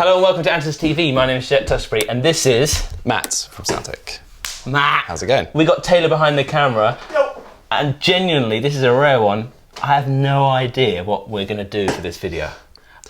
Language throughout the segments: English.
Hello and welcome to Andertons TV. My name is Jet Tusbury and this is... Matt from Soundtech. Matt! How's it going? We got Taylor behind the camera. And genuinely, this is a rare one. I have no idea what we're going to do for this video.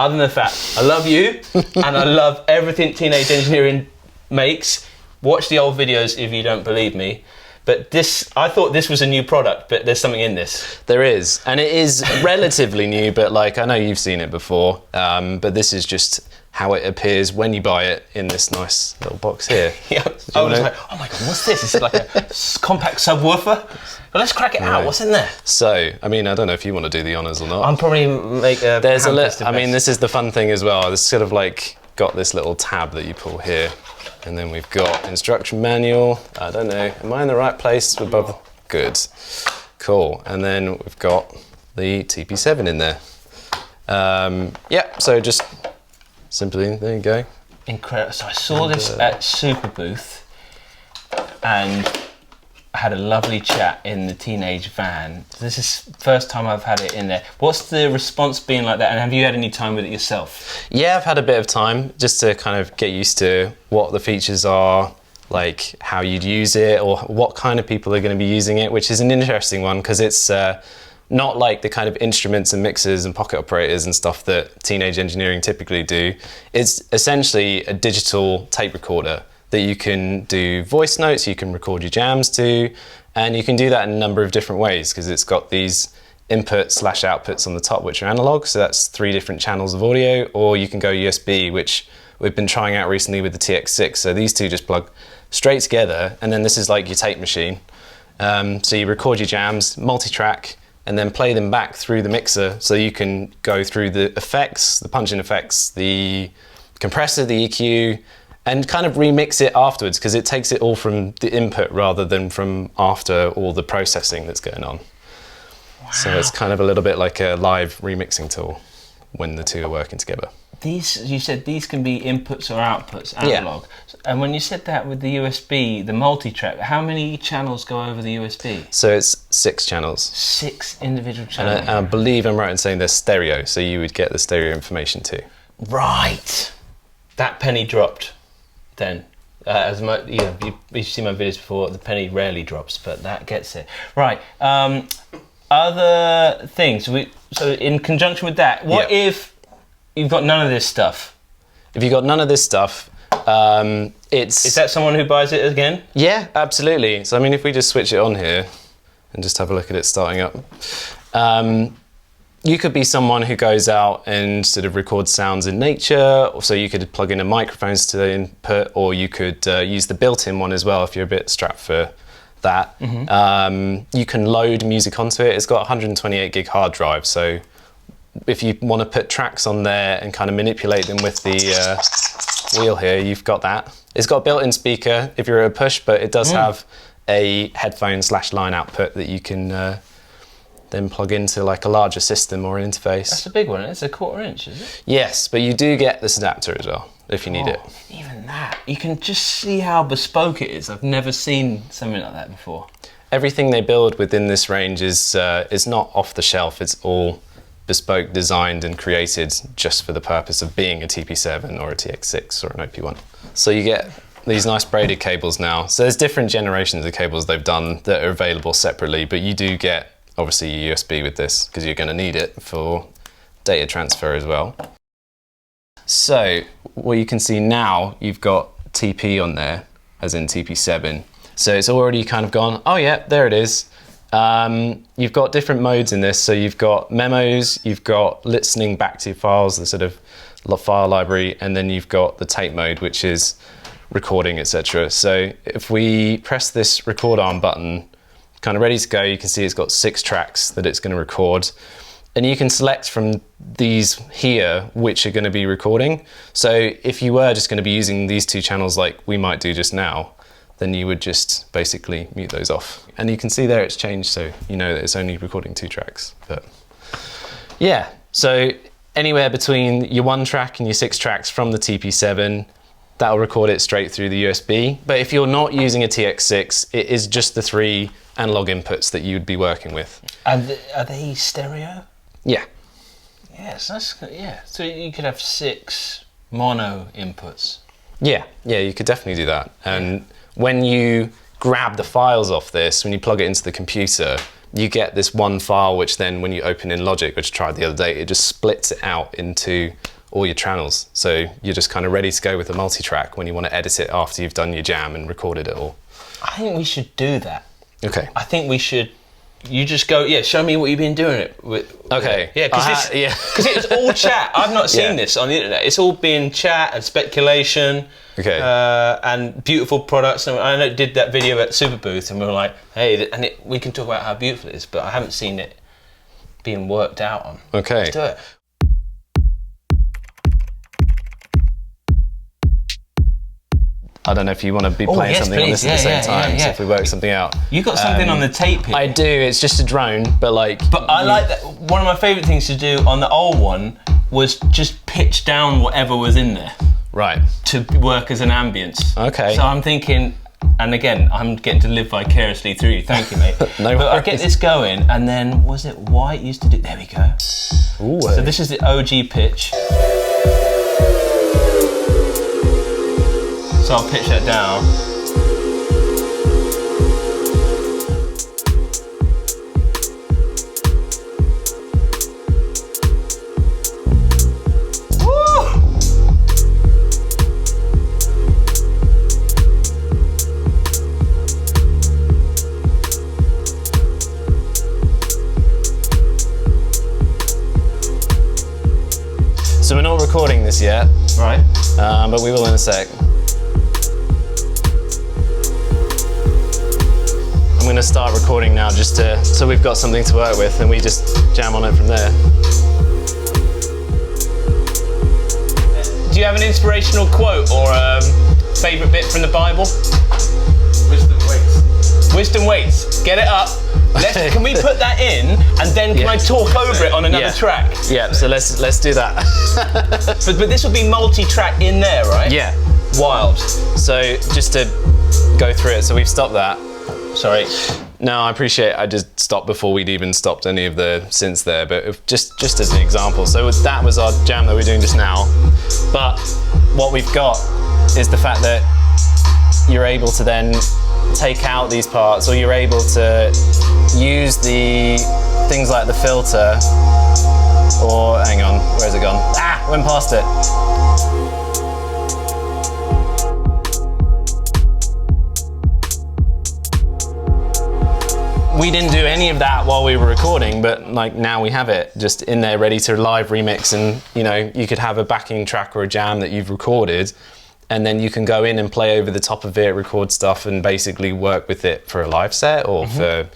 Other than the fact, I love you and I love everything Teenage Engineering makes. Watch the old videos if you don't believe me. But this, I thought this was a new product, but there's something in this. There is, and it is relatively new, but like I know you've seen it before, but this is just how it appears when you buy it in this nice little box here. Yeah, I was like, oh my God, what's this? Is it like a compact subwoofer? But let's crack it out, what's in there? So, I mean, I don't know if you want to do the honours or not. I'm probably make a... There's a little, I mean, this is the fun thing as well. It's sort of like got this little tab that you pull here. And then we've got instruction manual. I don't know, am I in the right place above? Good, cool. And then we've got the TP-7 in there. Yeah, so just simply, there you go. Incredible. So I saw this at Super Booth and I had a lovely chat in the teenage van. This is the first time I've had it in there. What's the response been like that? And have you had any time with it yourself? Yeah, I've had a bit of time just to kind of get used to what the features are, like how you'd use it or what kind of people are going to be using it, which is an interesting one because it's not like the kind of instruments and mixers and pocket operators and stuff that Teenage Engineering typically do. It's essentially a digital tape recorder that you can do voice notes, you can record your jams to, and you can do that in a number of different ways because it's got these input/outputs on the top which are analog, so that's 3 different channels of audio, or you can go USB, which we've been trying out recently with the TX6, so these two just plug straight together, and then this is like your tape machine. So you record your jams, multi-track, and then play them back through the mixer so you can go through the effects, the punch-in effects, the compressor, the EQ, and kind of remix it afterwards because it takes it all from the input rather than from after all the processing that's going on. Wow. So it's kind of a little bit like a live remixing tool when the two are working together. These, you said these can be inputs or outputs, analog. Yeah. And when you said that with the USB, the multi-track, how many channels go over the USB? So it's 6 channels. 6 individual channels. And I believe I'm right in saying they're stereo, so you would get the stereo information too. Right. That penny dropped then. As much, you know, you've seen my videos before, the penny rarely drops, but that gets it. Right. Other things. So in conjunction with that, what if you've got none of this stuff? If you've got none of this stuff, Is that someone who buys it again? Yeah, absolutely. So I mean, if we just switch it on here and just have a look at it starting up, you could be someone who goes out and sort of records sounds in nature, or so you could plug in a microphones to the input, or you could use the built-in one as well if you're a bit strapped for that. Mm-hmm. You can load music onto it. It's got a 128 gig hard drive, so if you want to put tracks on there and kind of manipulate them with the wheel here, you've got that. It's got a built-in speaker if you're at a push, but it does have a headphone/line output that you can then plug into like a larger system or an interface. That's a big one. It's a 1/4 inch, is it? Yes, but you do get this adapter as well if you need it. Even that. You can just see how bespoke it is. I've never seen something like that before. Everything they build within this range is not off the shelf. It's all bespoke designed and created just for the purpose of being a TP-7 or a TX6 or an OP1. So you get these nice braided cables now. So there's different generations of cables they've done that are available separately, but you do get obviously a USB with this because you're going to need it for data transfer as well. So what you can see now, you've got TP on there, as in TP-7. So it's already kind of gone, oh yeah, there it is. You've got different modes in this. So you've got memos, you've got listening back to files, the sort of file library, and then you've got the tape mode, which is recording, etc. So if we press this record arm button, kind of ready to go, you can see it's got 6 tracks that it's going to record. And you can select from these here which are going to be recording. So if you were just going to be using these 2 channels like we might do just now, then you would just basically mute those off. And you can see there it's changed, so you know that it's only recording 2 tracks. But yeah, so anywhere between your 1 track and your 6 tracks from the TP-7, that'll record it straight through the USB. But if you're not using a TX6, it is just the 3 analog inputs that you'd be working with. Are they stereo? Yeah. Yes, that's good. Yeah. So you could have 6 mono inputs. Yeah, you could definitely do that. And when you grab the files off this, when you plug it into the computer, you get this one file, which then when you open in Logic, which I tried the other day, it just splits it out into all your channels. So you're just kind of ready to go with the multi-track when you want to edit it after you've done your jam and recorded it all. I think we should do that. Okay. I think we should. You just go, show me what you've been doing it with. Okay. Yeah, because it's all chat. I've not seen this on the internet. It's all been chat and speculation. Okay. And beautiful products. And I did that video at Super Booth, and we were like, hey, we can talk about how beautiful it is, but I haven't seen it being worked out on. Okay. Let's do it. I don't know if you want to be playing something on this at the same time, so if we work something out. You got something on the tape here. I do, it's just a drone, but like... But I like that. One of my favourite things to do on the old one was just pitch down whatever was in there. Right. To work as an ambience. Okay. So I'm thinking, and again, I'm getting to live vicariously through you. Thank you, mate. No But I worries. get this going, and then, was it White used to do... There we go. Ooh, So this is the OG pitch. So I'll pitch that down. Woo! So we're not recording this yet, Right. but we will in a sec. I'm going to start recording now just so we've got something to work with and we just jam on it from there. Do you have an inspirational quote or a favourite bit from the Bible? Wisdom waits. Wisdom waits. Get it up. Can we put that in, and then can I talk over it on another track? Yeah, so let's do that. But this will be multi-track in there, right? Yeah. Wild. So just to go through it, so we've stopped that. Sorry. No, I appreciate I just stopped before we'd even stopped any of the synths there, but just as an example. So that was our jam that we're doing just now. But what we've got is the fact that you're able to then take out these parts, or you're able to use the things like the filter, or hang on, where's it gone? Ah, went past it. We didn't do any of that while we were recording, but like now we have it just in there ready to live remix, and you know, you could have a backing track or a jam that you've recorded, and then you can go in and play over the top of it, record stuff, and basically work with it for a live set or for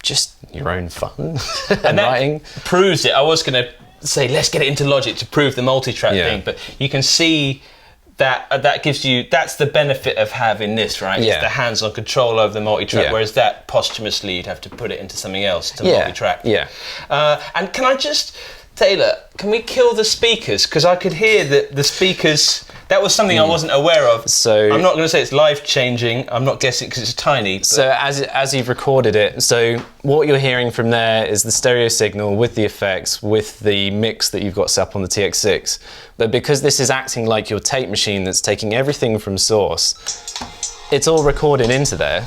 just your own fun and writing. Proves it. I was going to say, let's get it into Logic to prove the multi-track thing, but you can see that gives you, that's the benefit of having this, right? Yeah. It's the hands-on control over the multi-track, Yeah. whereas that posthumously you'd have to put it into something else to multi-track. Yeah. And can I just, Taylor, can we kill the speakers? Because I could hear that the speakers, that was something I wasn't aware of. So I'm not going to say it's life-changing, I'm not guessing because it's tiny. But So as you've recorded it, so what you're hearing from there is the stereo signal with the effects, with the mix that you've got set up on the TX6. But because this is acting like your tape machine that's taking everything from source, it's all recorded into there.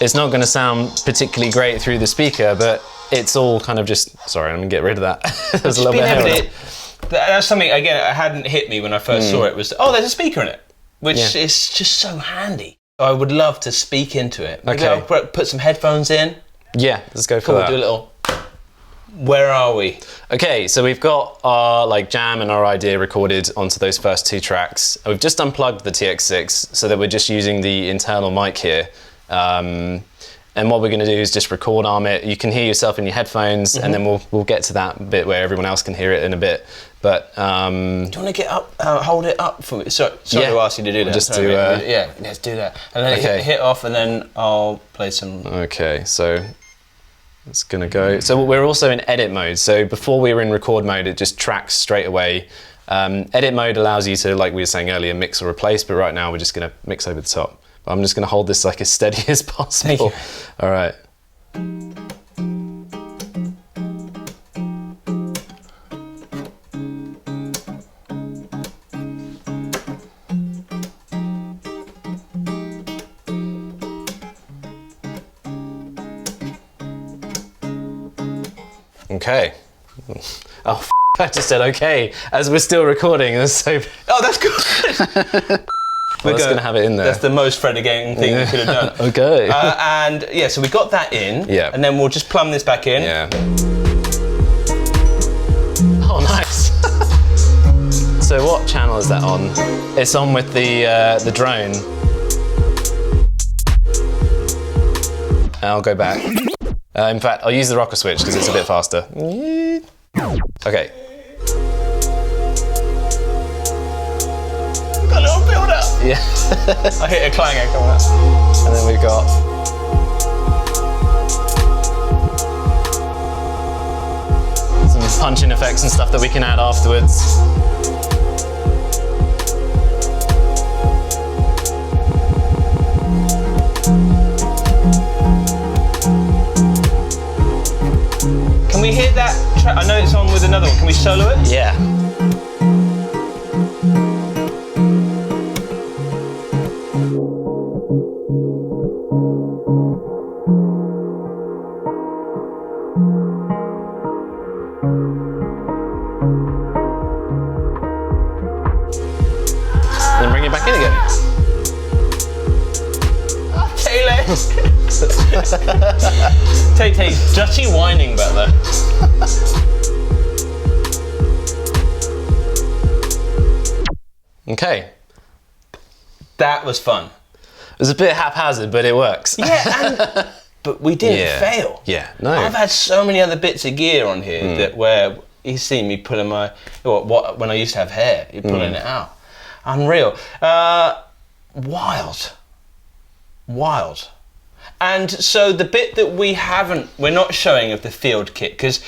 It's not going to sound particularly great through the speaker, but it's all kind of just, sorry, I'm going to get rid of that. There's a little bit of hair on it. That's something, again, it hadn't hit me when I first saw it, was, oh, there's a speaker in it, which is just so handy. I would love to speak into it. Maybe I'll put some headphones in. Yeah, let's go for Cool, that. do a little, where are we? Okay, so we've got our like jam and our idea recorded onto those first two tracks. We've just unplugged the TX6 so that we're just using the internal mic here. And what we're going to do is just record arm it. You can hear yourself in your headphones, and then we'll get to that bit where everyone else can hear it in a bit. But do you want to get up, hold it up for me? Sorry to ask you to do that. Just sorry, do, yeah, let's do that. And then hit off, and then I'll play some. Okay, so it's going to go. So we're also in edit mode. So before we were in record mode, it just tracks straight away. Edit mode allows you to, like we were saying earlier, mix or replace. But right now we're just going to mix over the top. I'm just going to hold this like as steady as possible. All right. Okay. Oh, I just said okay as we're still recording. That's so. Oh, that's good. We're just gonna have it in there. That's the most Fred again thing we could have done. Okay. And yeah, so we got that in. Yeah. And then we'll just plumb this back in. Yeah. Oh, nice. So what channel is that on? It's on with the drone. I'll go back. In fact, I'll use the rocker switch because it's a bit faster. Okay. Got a little build up. Yeah. I hit a clanger coming up. And then we've got. Some punching effects and stuff that we can add afterwards. Can we hear that track? I know it's on with another one. Can we solo it? Yeah. Then bring it back in again. Taylor. Tay, dirty whining back there. Okay. That was fun. It was a bit haphazard, but it works. Yeah, but we didn't Yeah. fail. Yeah, no. I've had so many other bits of gear on here that where he's seen me pulling my when I used to have hair, you're pulling it out. Unreal. Wild. And so the bit that we're not showing of the field kit because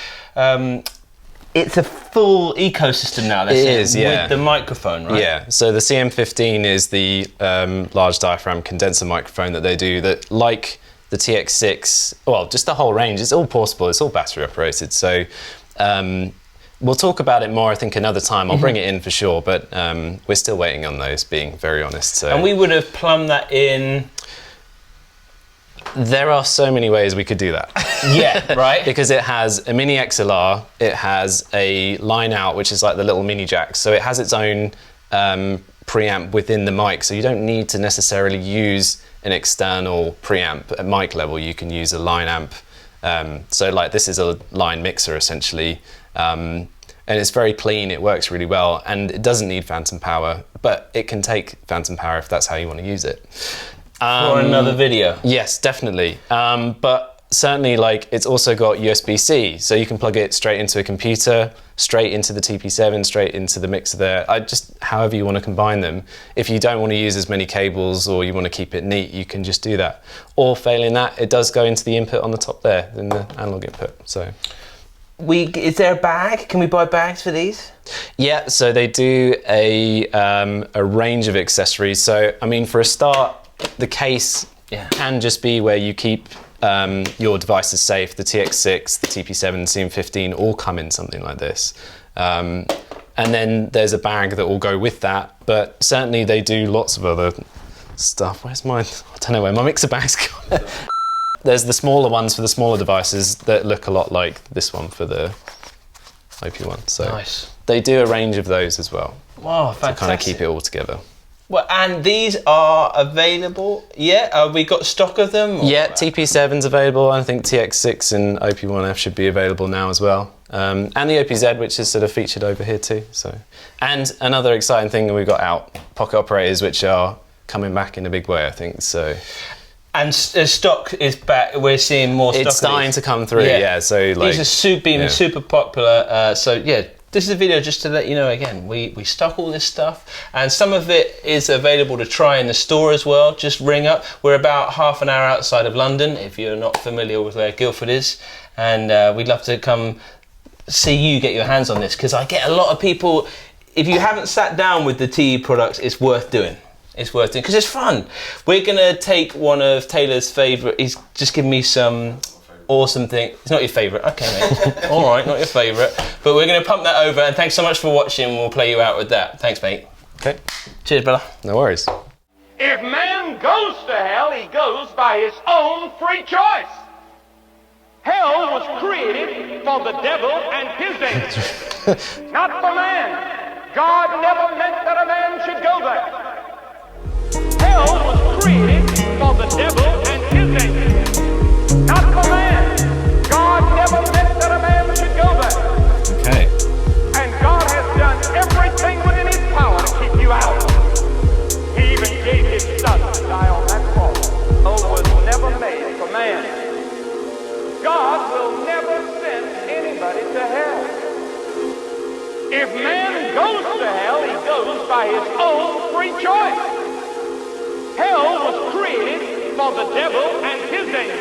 it's a full ecosystem now. It is, yeah. With the microphone, right? Yeah, so the CM15 is the large diaphragm condenser microphone that they do that, like the TX6, well, just the whole range, it's all portable, it's all battery operated. So we'll talk about it more, I think, another time. I'll bring it in for sure, but we're still waiting on those, being very honest. So. And we would have plumbed that in. There are so many ways we could do that. Yeah, right? Because it has a mini XLR, it has a line out, which is like the little mini jack. So it has its own preamp within the mic. So you don't need to necessarily use an external preamp at mic level. You can use a line amp. So like this is a line mixer essentially. And it's very clean, it works really well. And it doesn't need phantom power, but it can take phantom power if that's how you want to use it. For another video. Yes, definitely. But certainly, like, it's also got USB-C, so you can plug it straight into a computer, straight into the TP-7, straight into the mixer there. However you want to combine them. If you don't want to use as many cables or you want to keep it neat, you can just do that. Or failing that, it does go into the input on the top there, in the analog input. So. Is there a bag? Can we buy bags for these? Yeah, so they do a range of accessories. So, I mean, for a start, the case can just be where you keep your devices safe. The TX6, the TP-7, CM15 all come in something like this. And then there's a bag that will go with that, but certainly they do lots of other stuff. Where's mine? I don't know where my mixer bag's gone. There's the smaller ones for the smaller devices that look a lot like this one for the OP1. So nice. They do a range of those as well. Wow, fantastic. To kind of keep it all together. Well, and these are available. Yeah, we got stock of them. Or? Yeah, TP7's available. I think TX6 and OP1F should be available now as well, and the OPZ, which is sort of featured over here too. So, and another exciting thing that we've got out: pocket operators, which are coming back in a big way, I think. So, and stock is back. We're seeing more stock. It's starting to come through. Yeah. So like these are super popular. So yeah. This is a video just to let you know again, we stock all this stuff and some of it is available to try in the store as well. Just ring up. We're about half an hour outside of London if you're not familiar with where Guildford is, and we'd love to come see you get your hands on this because I get a lot of people, if you haven't sat down with the TE products, it's worth doing. It's worth doing because it's fun. We're going to take one of Taylor's favourite, he's just given me some awesome thing. It's not your favourite, okay mate. All right, not your favourite. But we're going to pump that over and thanks so much for watching. We'll play you out with that. Thanks mate. Okay. Cheers brother. No worries. If man goes to hell, he goes by his own free choice. Hell was created for the devil and his angels, not for man. God never meant that a man should go there. Hell was created for the devil and his angels, not for man. God never meant that a man should go there. Okay. And God has done everything within his power to keep you out. He even gave his son to die on that cross. Hell was never made for man. God will never send anybody to hell. If man goes to hell, he goes by his own free choice. Hell was created for the devil and his angels.